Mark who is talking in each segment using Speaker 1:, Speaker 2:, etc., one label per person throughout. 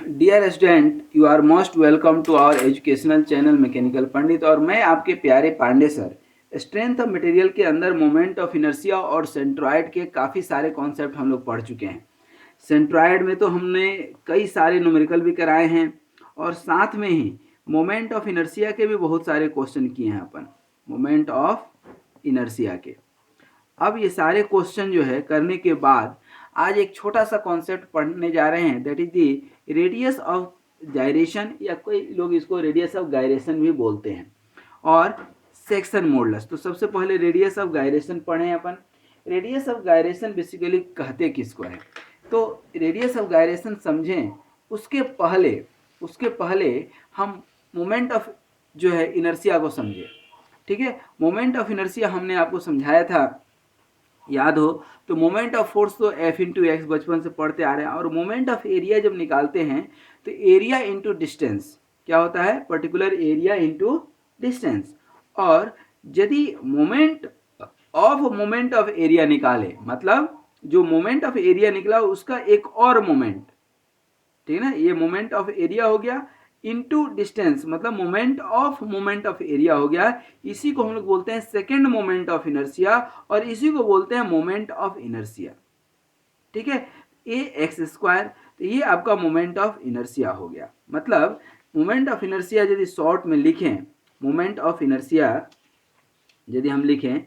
Speaker 1: Dear student, you are most welcome to our educational channel mechanical Pandit. और मैं आपके प्यारे Pande sir. Strength of material के अंदर मोमेंट ऑफ इनर्शिया और सेंट्रॉयड के काफ़ी सारे कॉन्सेप्ट हम लोग पढ़ चुके हैं। सेंट्रॉयड में तो हमने कई सारे न्यूमेरिकल भी कराए हैं और साथ में ही मोमेंट ऑफ इनर्शिया के भी बहुत सारे क्वेश्चन किए हैं अपन, मोमेंट ऑफ इनर्शिया के। अब ये सारे क्वेश्चन जो है करने के बाद आज एक छोटा सा कॉन्सेप्ट पढ़ने जा रहे हैं, that is the radius of gyration, या कोई लोग इसको रेडियस ऑफ गायरेशन भी बोलते हैं, और सेक्शन मॉडुलस। तो सबसे पहले रेडियस ऑफ गायरेशन पढ़ें अपन। रेडियस ऑफ गायरेशन बेसिकली कहते किसको है, तो रेडियस ऑफ गायरेशन समझें उसके पहले हम मोमेंट ऑफ जो है इनर्शिया को समझें। ठीक है, मोमेंट ऑफ इनर्शिया हमने आपको समझाया था, याद हो तो। मोमेंट ऑफ फोर्स तो F इंटू एक्स बचपन से पढ़ते आ रहे हैं, और मोमेंट ऑफ एरिया जब निकालते हैं तो एरिया इंटू डिस्टेंस क्या होता है, पर्टिकुलर एरिया इंटू डिस्टेंस। और यदि मोमेंट ऑफ एरिया निकाले, मतलब जो मोमेंट ऑफ एरिया निकला उसका एक और मोमेंट, ठीक है ना, ये मोमेंट ऑफ एरिया हो गया इनटू डिस्टेंस, मतलब मोमेंट ऑफ एरिया हो गया। इसी को हम लोग बोलते हैं सेकेंड मोमेंट ऑफ इनर्शिया, और इसी को बोलते हैं मोमेंट ऑफ इनर्शिया। ठीक है, ए एक्स स्क्वायर, तो ये आपका मोमेंट ऑफ इनर्शिया हो गया। मतलब मोमेंट ऑफ इनर्शिया यदि शॉर्ट में लिखें, मोमेंट ऑफ इनर्शिया यदि हम लिखें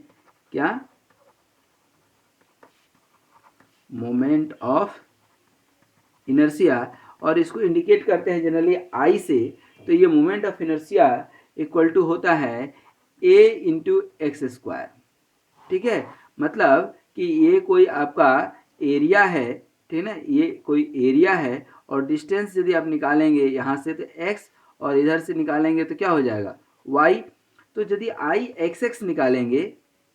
Speaker 1: क्या, मोमेंट ऑफ इनर्शिया, और इसको इंडिकेट करते हैं जनरली आई से, तो ये moment of inertia equal to होता है ए इंटू एक्स स्क्वायर। ठीक है, मतलब कि ये कोई आपका एरिया है, ठीक है ना, ये कोई एरिया है, और डिस्टेंस यदि आप निकालेंगे यहाँ से तो x, और इधर से निकालेंगे तो क्या हो जाएगा y। तो यदि आई एक्स एक्स निकालेंगे,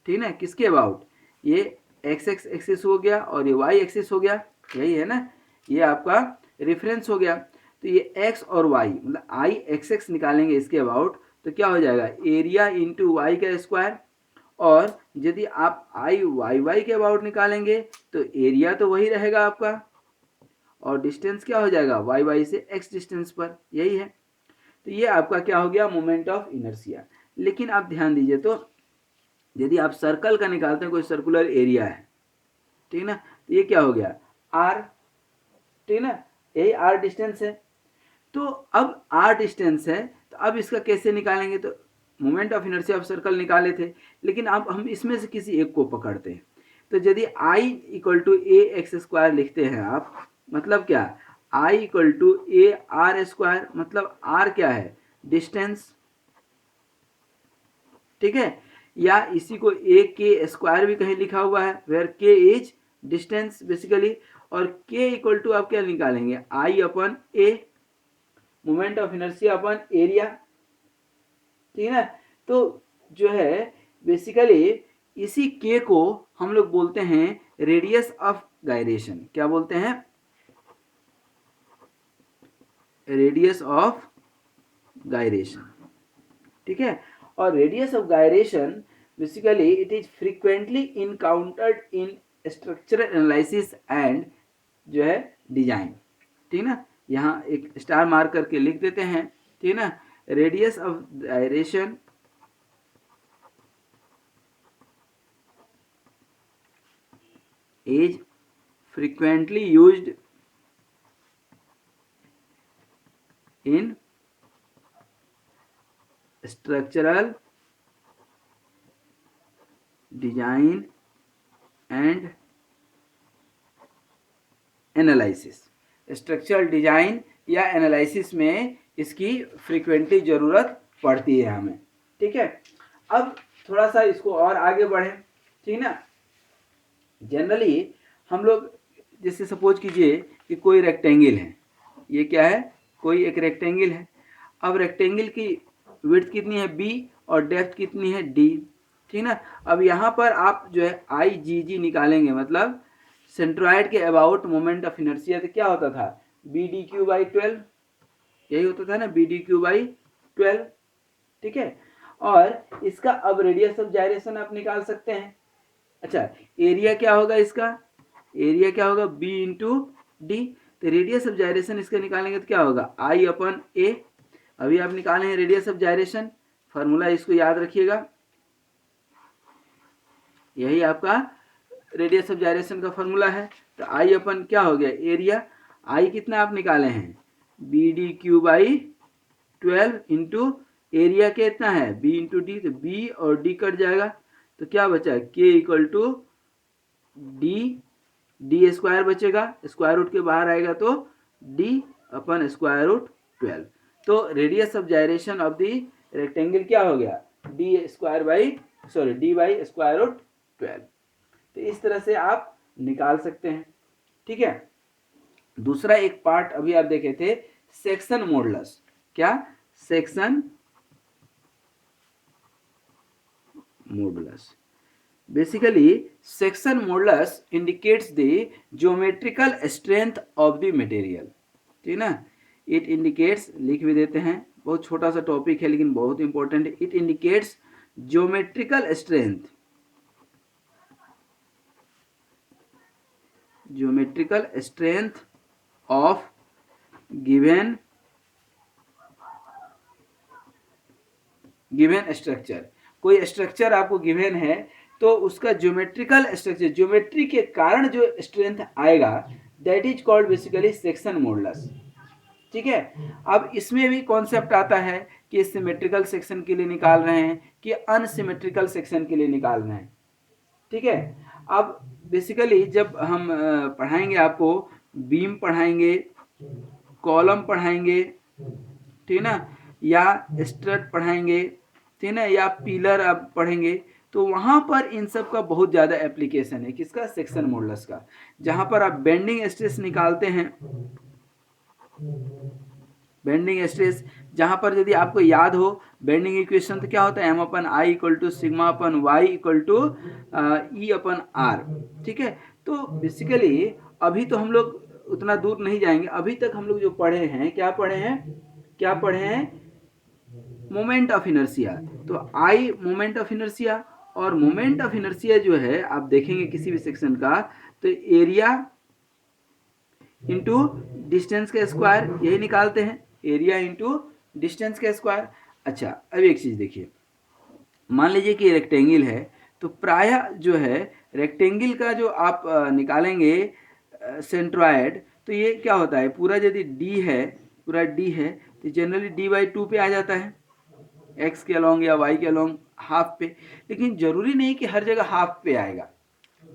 Speaker 1: ठीक है ना, किसके अबाउट, ये एक्स एक्स एक्सिस हो गया और ये y एक्सिस हो गया, यही है ना, ये आपका रेफरेंस हो गया। तो ये x और y, मतलब आई एक्स एक्स निकालेंगे इसके अबाउट, तो क्या हो जाएगा एरिया इंटू वाई का स्क्वायर। और यदि आप आई वाई वाई के अबाउट निकालेंगे तो एरिया तो वही रहेगा आपका, और डिस्टेंस क्या हो जाएगा वाई वाई से एक्स डिस्टेंस पर, यही है। तो ये आपका क्या हो गया मोमेंट ऑफ इनर्शिया। लेकिन आप ध्यान दीजिए, तो यदि आप सर्कल का निकालते हैं, कोई सर्कुलर एरिया है, ठीक है ना, तो ये क्या हो गया आर, ठीक है ना, यही आर डिस्टेंस है। तो अब आर डिस्टेंस है, तो अब इसका कैसे निकालेंगे, तो moment of inertia of circle निकाले थे, लेकिन अब हम इसमें से किसी एक को पकड़ते हैं। तो यदि I equal to A X square लिखते हैं आप, मतलब क्या, I equal to A R square, मतलब आर क्या है डिस्टेंस, ठीक है, या इसी को ए के स्क्वायर भी कहीं लिखा हुआ है, वेयर के इज डिस्टेंस बेसिकली। और के इक्वल टू आप क्या निकालेंगे I upon A, moment of inertia upon area, ठीक है ना। तो जो है बेसिकली इसी के को हम लोग बोलते हैं रेडियस ऑफ गायरेशन। क्या बोलते हैं, रेडियस ऑफ गायरेशन, ठीक है। और radius of gyration basically it is frequently encountered in structural analysis and जो है डिजाइन, ठीक ना, यहाँ एक स्टार मार्क करके लिख देते हैं, ठीक ना। Radius of gyration is frequently used in structural design and analysis। Structural design या एनालिसिस में इसकी फ्रीक्वेंटली जरूरत पड़ती है हमें, ठीक है। अब थोड़ा सा इसको और आगे बढ़ें, ठीक ना। जनरली हम लोग जैसे सपोज कीजिए कि कोई रेक्टेंगल है, ये क्या है, कोई एक रेक्टेंगल है। अब रेक्टेंगल की विड्थ कितनी है b, और डेप्थ कितनी है d, ठीक ना। अब यहाँ पर आप जो है आई जी जी निकालेंगे, मतलब सेंट्रॉयड के अबाउट मोमेंट ऑफ इनर्शिया, तो क्या होता था बी डी क्यू बाई 12, यही होता था ना, बी डी क्यू बाई 12, ठीक है। और इसका अब रेडियस ऑफ जायरेशन आप निकाल सकते हैं। अच्छा, एरिया क्या होगा इसका, एरिया क्या होगा बी इंटू डी। तो रेडियस ऑफ जायरेशन इसका निकालेंगे तो क्या होगा, आई अपन ए। अभी आप निकाले हैं रेडियस ऑफ जायरेशन, फार्मूला इसको याद रखिएगा, यही आपका रेडियस ऑफ जायरेशन का फार्मूला है। तो आई अपन क्या हो गया, एरिया, आई कितना आप निकाले हैं, B D cube by 12 into area कितना है, बी इंटू डी, तो बी और डी कट जाएगा तो क्या बचा, K equal to D square बचेगा, स्क्वायर रूट के बाहर आएगा तो डी अपन स्क्वायर रूट 12। तो radius of gyration of the rectangle क्या हो गया, डी बाई स्क्वायर रूट 12। तो इस तरह से आप निकाल सकते हैं, ठीक है। दूसरा एक पार्ट अभी आप देखे थे, सेक्शन मॉडुलस। क्या, section modulus. Basically section modulus indicates the geometrical strength of the material, ठीक ना। इट इंडिकेट्स, लिख भी देते हैं, बहुत छोटा सा टॉपिक है लेकिन बहुत इंपॉर्टेंट है। It indicates geometrical strength of given structure. कोई स्ट्रक्चर आपको गिवन है तो उसका ज्योमेट्रिकल स्ट्रक्चर, ज्योमेट्री के कारण जो स्ट्रेंथ आएगा, that is called basically section modulus, ठीक है। अब इसमें भी कॉन्सेप्ट आता है कि सिमेट्रिकल सेक्शन के लिए निकाल रहे हैं कि अनसिमेट्रिकल सेक्शन के लिए निकाल रहे हैं, ठीक है। अब बेसिकली जब हम पढ़ाएंगे आपको, बीम पढ़ाएंगे, कॉलम पढ़ाएंगे, ठीक ना, या स्ट्रट पढ़ाएंगे, ठीक ना, या पिलर आप पढ़ेंगे, तो वहाँ पर इन सब का बहुत ज़्यादा एप्लीकेशन है, किसका, सेक्शन मॉडुलस का। जहाँ पर आप बेंडिंग स्ट्रेस निकालते हैं, बेंडिंग स्ट्रेस, जहाँ पर यदि आपको याद हो बेंडिंग इक्वेशन तो क्या होता है, M upon I equal to sigma upon Y equal to E upon R, ठीक है। तो बेसिकली अभी तो हम लोग उतना दूर नहीं जाएंगे, अभी तक हम लोग जो पढ़े हैं, क्या पढ़े हैं, मोमेंट ऑफ इनर्शिया। तो आई मोमेंट ऑफ इनर्शिया, और मोमेंट ऑफ इनर्शिया जो है आप देखेंगे किसी भी सेक्शन का, तो एरिया इंटू डिस्टेंस के स्क्वायर, यही निकालते हैं, एरिया इंटू डिस्टेंस के स्क्वायर। अच्छा, अब एक चीज देखिए, मान लीजिए कि रेक्टेंगल है, तो प्रायः जो है रेक्टेंगल का जो आप निकालेंगे सेंट्रॉयड, तो ये क्या होता है, पूरा यदि डी है, पूरा डी है, तो जनरली डी बाई 2 पे आ जाता है, एक्स के अलोंग या वाई के अलोंग हाफ पे, लेकिन जरूरी नहीं कि हर जगह हाफ पे आएगा,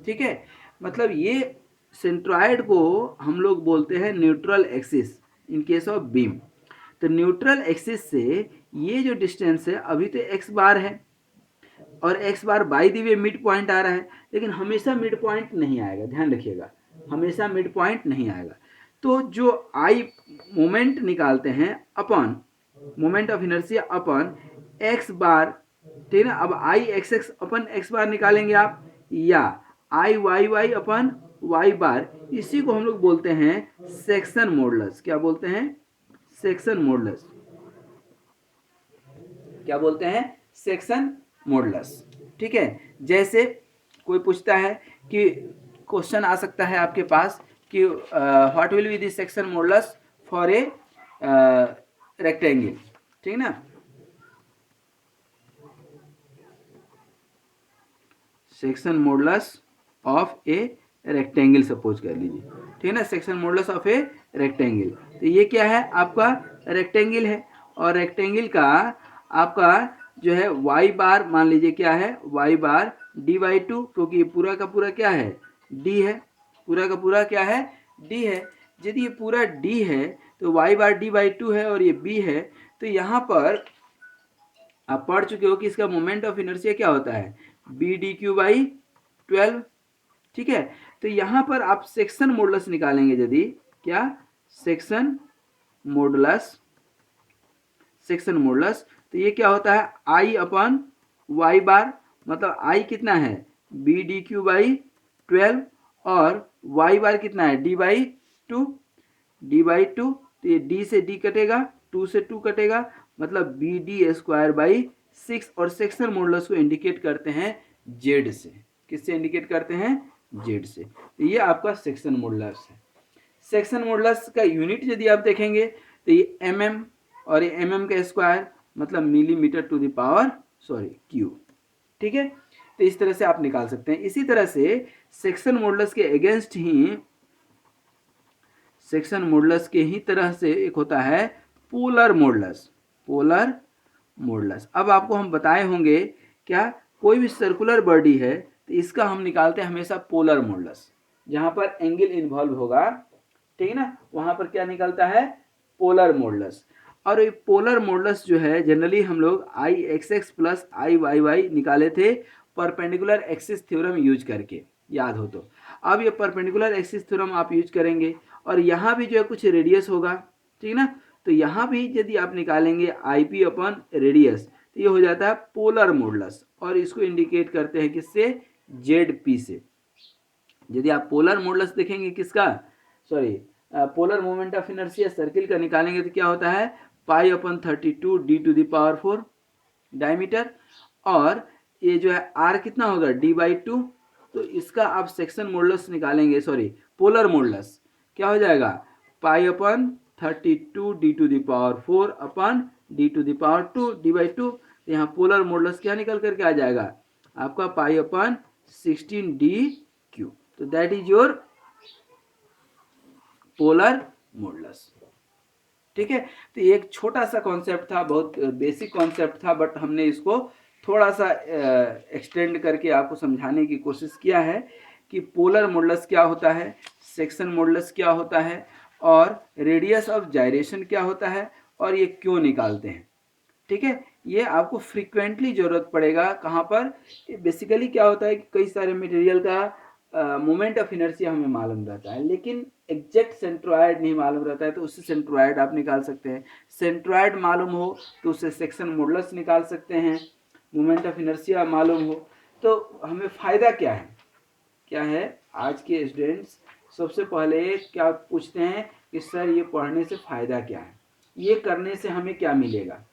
Speaker 1: ठीक है। मतलब ये सेंट्रॉयड को हम लोग बोलते हैं neutral axis in case of beam. तो न्यूट्रल एक्सिस से ये जो डिस्टेंस है, अभी तो एक्स बार है और X bar by the way mid point आ रहा है, लेकिन हमेशा मिड पॉइंट नहीं आएगा, ध्यान रखिएगा, हमेशा मिड पॉइंट नहीं आएगा। तो जो आई मोमेंट निकालते हैं upon moment of inertia upon X bar, ठीक है ना। अब I X X upon X bar निकालेंगे आप, या I Y Y upon Y bar, इसी को हम लोग बोलते हैं सेक्शन मॉडुलस। क्या बोलते हैं, सेक्शन मॉडुलस। क्या बोलते हैं, सेक्शन मॉडुलस, ठीक है। जैसे कोई पूछता है कि क्वेश्चन आ सकता है आपके पास कि what will be the section modulus for a rectangle, ठीक है ना। Section modulus of a rectangle suppose कर लीजिए, ठीक है ना, section modulus of a rectangle. तो ये क्या है, आपका रेक्टेंगल है, और रेक्टेंगल का आपका जो है वाई बार, मान लीजिए क्या है, वाई बार डी बाई 2, क्योंकि ये पूरा का पूरा क्या है, डी है, पूरा का पूरा क्या है, डी है। यदि ये पूरा डी है तो वाई बार डी बाई 2 है और ये बी है, तो यहाँ पर आप पढ़ चुके हो कि इसका मोमेंट ऑफ इनर्शिया क्या होता है, बी डी क्यू बाई 12, ठीक है। तो यहाँ पर आप सेक्शन मॉडुलस निकालेंगे, यदि क्या, सेक्शन मॉडुलस, सेक्शन मॉडुलस, तो ये क्या होता है, आई अपन वाई बार, मतलब आई कितना है, बी डी क्यू बाई 12, और वाई बार कितना है, डी बाई 2, तो ये डी से डी कटेगा, 2 से 2 कटेगा, मतलब बी डी स्क्वायर बाई 6, और सेक्शन मॉडुलस को इंडिकेट करते हैं जेड से। किससे इंडिकेट करते हैं, जेड से। तो ये आपका सेक्शन मॉडुलस है। सेक्शन मॉडुलस का यूनिट यदि आप देखेंगे तो ये mm और ये mm का स्क्वायर मतलब millimetre to the power cube. ठीक है, तो इस तरह से आप निकाल सकते हैं। इसी तरह से सेक्शन मॉडुलस के अगेंस्ट ही सेक्शन मॉडुलस के ही तरह से एक होता है पोलर मॉडुलस। पोलर मॉडुलस अब आपको हम बताए होंगे क्या, कोई भी सर्कुलर बॉडी है तो इसका हम निकालते हैं हमेशा पोलर मॉडुलस, जहां पर एंगल इन्वॉल्व होगा, ठीक है ना, वहां पर क्या निकलता है, पोलर मॉडुलस। और ये पोलर मॉडुलस जो है जनरली हम लोग आई एक्स एक्स प्लस आई वाई वाई निकाले थे परपेंडिकुलर एक्सिस थ्योरम यूज करके, याद हो तो। अब ये परपेंडिकुलर एक्सिस थ्योरम आप यूज करेंगे और यहाँ भी जो है कुछ रेडियस होगा, ठीक ना, तो यहाँ भी यदि आप निकालेंगे आई पी अपन रेडियस तो ये हो जाता है पोलर मॉडुलस, और इसको इंडिकेट करते हैं किससे, जेड पी से। यदि आप पोलर मॉडुलस देखेंगे किसका, polar moment of inertia circle का निकालेंगे तो क्या होता है, pi upon 32 D to the power 4 diameter, और ये जो है आर कितना होगा, डी बाई 2। तो इसका आप सेक्शन मॉडुलस निकालेंगे, पोलर मॉडुलस क्या हो जाएगा, pi upon 32 D to the power 4 upon D to the power 2 D by 2। तो यहाँ पोलर मॉडुलस क्या निकल करके आ जाएगा आपका, पाई अपन 16 डी क्यू। तो that is your polar modulus. ठीक है, तो ये एक छोटा सा कॉन्सेप्ट था, बहुत बेसिक कॉन्सेप्ट था, बट हमने इसको थोड़ा सा एक्सटेंड करके आपको समझाने की कोशिश किया है कि पोलर मॉडुलस क्या होता है, सेक्शन मॉडुलस क्या होता है, और रेडियस ऑफ जायरेशन क्या होता है, और ये क्यों निकालते हैं। ठीक है, ये आपको फ्रीक्वेंटली जरूरत पड़ेगा कहाँ पर, बेसिकली क्या होता है कि कई सारे मटेरियल का मोमेंट ऑफ इनर्शिया हमें मालूम रहता है लेकिन एग्जैक्ट सेंट्रोइड नहीं मालूम रहता है, तो उससे सेंट्रोइड आप निकाल सकते हैं। सेंट्रोइड मालूम हो तो उससे सेक्शन मॉडुलस निकाल सकते हैं। मोमेंट ऑफ इनर्शिया मालूम हो तो हमें फ़ायदा क्या है, क्या है, आज के स्टूडेंट्स सबसे पहले क्या पूछते हैं कि सर ये पढ़ने से फ़ायदा क्या है, ये करने से हमें क्या मिलेगा।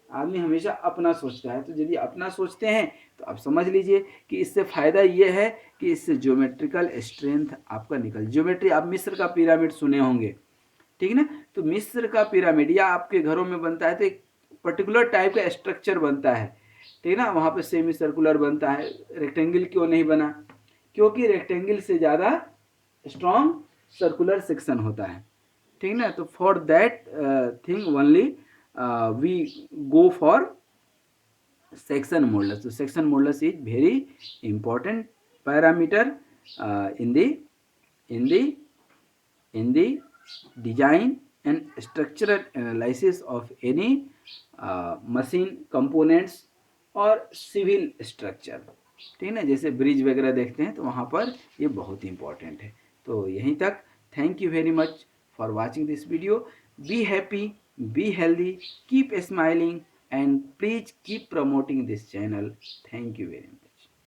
Speaker 1: आदमी हमेशा अपना सोचता है, तो यदि अपना सोचते हैं तो आप समझ लीजिए कि इससे फ़ायदा ये है कि इससे ज्योमेट्रिकल स्ट्रेंथ आपका निकल, ज्योमेट्री आप मिस्र का पिरामिड सुने होंगे, ठीक है ना, तो मिस्र का पिरामिड या आपके घरों में बनता है तो एक पर्टिकुलर टाइप का स्ट्रक्चर बनता है, ठीक है ना, वहाँ पे सेमी सर्कुलर बनता है। रेक्टेंगल क्यों नहीं बना, क्योंकि रेक्टेंगल से ज़्यादा स्ट्रॉन्ग सर्कुलर सेक्शन होता है, ठीक ना, तो for that thing only we go for section modulus. So section modulus is very important parameter in the design and structural analysis of any machine components और सिविल स्ट्रक्चर, ठीक है ना, जैसे ब्रिज वगैरह देखते हैं तो वहाँ पर ये बहुत इंपॉर्टेंट है। तो यहीं तक, thank you very much for watching this video. Be happy, be healthy, keep smiling, and please keep promoting this channel. Thank you very much.